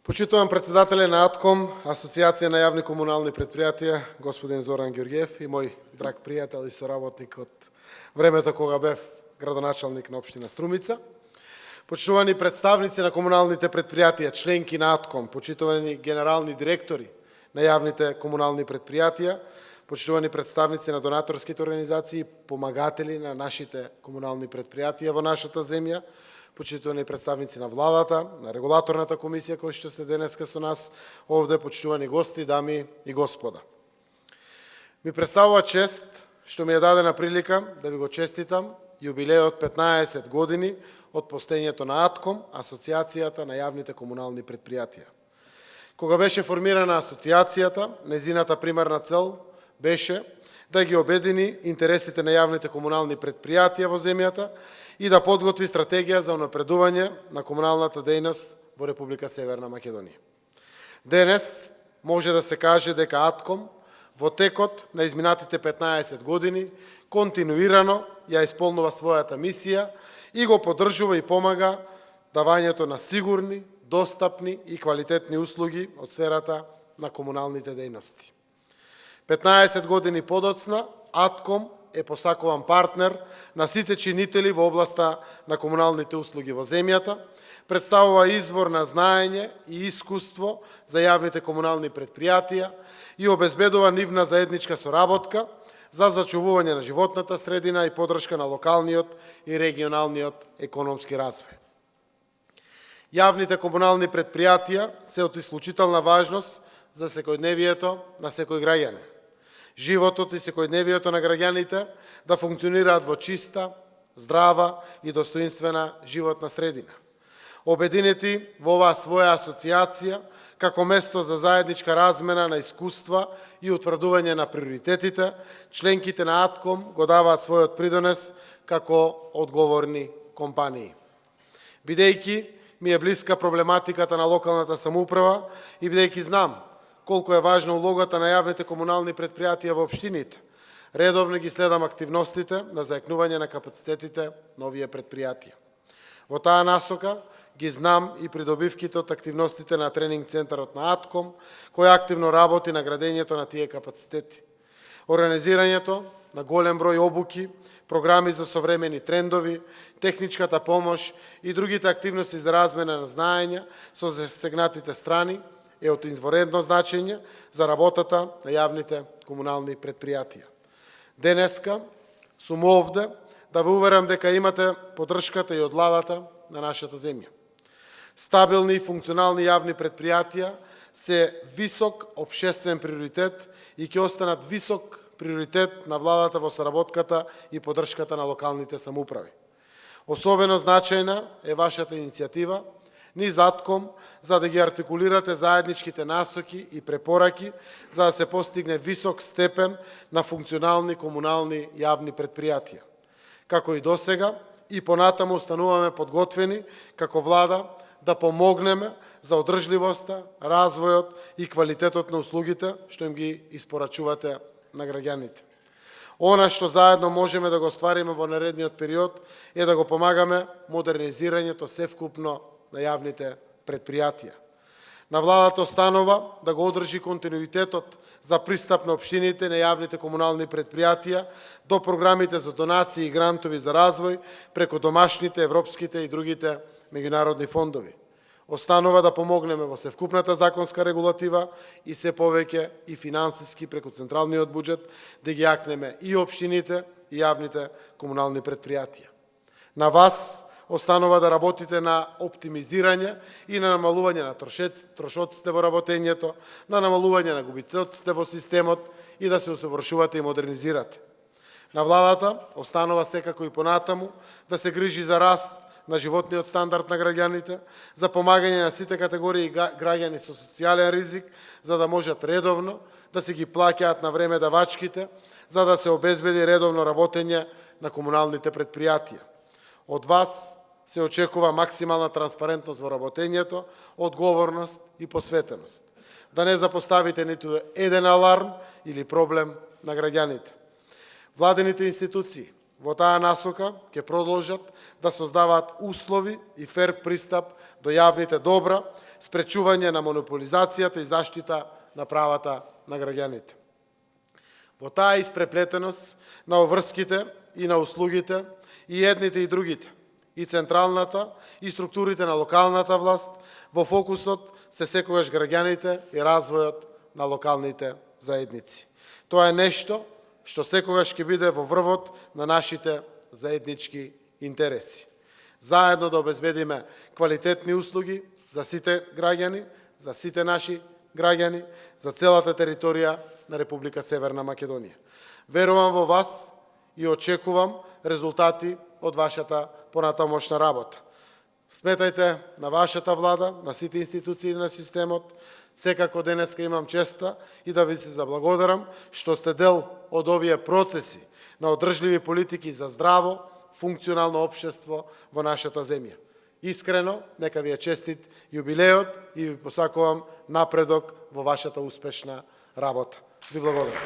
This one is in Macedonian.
Почитувам председателе на АТКОМ, Асоциација на јавни комунални предпријатија, господин Зоран Ѓорѓиев и мој драг пријател и соработник од времето кога бев градоначалник на општина Струмица. Почитувани представници на комуналните предпријатија, членки на АТКОМ, почитувани генерални директори на јавните комунални предпријатија, почитувани представници на донаторските организации, помагатели на нашите комунални предпријатија во нашата земја, почитувани представници на владата, на регулаторната комисија кои што сте денеска со нас овде, почитувани гости, дами и господа. Ми представува чест што ми е дадена прилика да ви го честитам јубилеот 15 години од постоењето на АТКОМ, Асоциацијата на јавните комунални предпријатија. Кога беше формирана асоциацијата, нејзината примарна цел беше да ги обедини интересите на јавните комунални предпријатија во земјата и да подготви стратегија за унапредување на комуналната дејност во Република Северна Македонија. Денес може да се каже дека АТКОМ во текот на изминатите 15 години континуирано ја исполнува својата мисија и го поддржува и помага давањето на сигурни, достапни и квалитетни услуги од сферата на комуналните дејности. 15 години подоцна, АТКОМ е посакуван партнер на сите чинители во областа на комуналните услуги во земјата, представува извор на знаење и искуство за јавните комунални предпријатија и обезбедува нивна заедничка соработка за зачувување на животната средина и поддршка на локалниот и регионалниот економски развој. Јавните комунални предпријатија се од исклучителна важност за секојдневието на секој граѓанин. Животот и секојдневието на граѓаните да функционираат во чиста, здрава и достоинствена животна средина. Обединети во оваа своја асоциација, како место за заедничка размена на искуства и утврдување на приоритетите, членките на АТКОМ го даваат својот придонес како одговорни компании. Бидејќи ми е блиска проблематиката на локалната самоуправа и бидејќи знам колку е важна улогата на јавните комунални предпријатија во општините, редовно ги следам активностите на зајакнување на капацитетите на овие предпријатија. Во таа насока ги знам и придобивките од активностите на тренинг центарот на АТКОМ, кој активно работи на градењето на тие капацитети. Организирањето на голем број обуки, програми за современи трендови, техничката помош и другите активности за размена на знаења со засегнатите страни е од изворедно значење за работата на јавните комунални предпријатија. Денеска сум овде да ве уверам дека имате поддршката и од владата на нашата земја. Стабилни и функционални јавни предпријатија се висок општествен приоритет и ќе останат висок приоритет на владата во соработката и поддршката на локалните самоуправи. Особено значајна е вашата иницијатива низ АТКОМ за да ги артикулирате заедничките насоки и препораки за да се постигне висок степен на функционални комунални јавни предпријатија. Како и досега, и понатаму остануваме подготвени како влада да помогнеме за одржливоста, развојот и квалитетот на услугите што им ги испорачувате на граѓаните. Она што заедно можеме да го оствариме во наредниот период е да го помагаме модернизирањето севкупно на јавните предпријатија. На владата останува да го одржи континуитетот за пристап на општините на јавните комунални предпријатија до програмите за донации и грантови за развој преку домашните, европските и другите меѓународни фондови. Останува да помогнеме во севкупната законска регулатива и се повеќе и финансиски преку централниот буџет да ги јакнеме и општините и јавните комунални предпријатија. На вас останува да работите на оптимизирање и на намалување на трошоците во работењето, на намалување на губитоците во системот и да се усовршувате и модернизирате. На владата останува секако и понатаму да се грижи за раст на животниот стандард на граѓаните, за помагање на сите категории граѓани со социјален ризик, за да можат редовно да се ги плаќаат на време давачките, за да се обезбеди редовно работење на комуналните предпријатија. Од вас се очекува максимална транспарентност во работењето, одговорност и посветеност. Да не запоставите ниту еден аларм или проблем на граѓаните. Владените институции во таа насока ќе продолжат да создаваат услови и фер пристап до јавните добра, спречување на монополизацијата и заштита на правата на граѓаните. Во таа испреплетеност на обврските и на услугите, и едните и другите, и централната, и структурите на локалната власт, во фокусот се секогаш граѓаните и развојот на локалните заедници. Тоа е нешто што секогаш ќе биде во врвот на нашите заеднички интереси. Заедно да обезбедиме квалитетни услуги за сите граѓани, за сите наши граѓани, за целата територија на Република Северна Македонија. Верувам во вас и очекувам резултати од вашата понатамошна работа. Сметајте на вашата влада, на сите институции на системот. Секако денеска имам честа и да ви се заблагодарам што сте дел од овие процеси на одржливи политики за здраво, функционално општество во нашата земја. Искрено, нека ви е честит јубилеот и ви посакувам напредок во вашата успешна работа. Ви благодарам.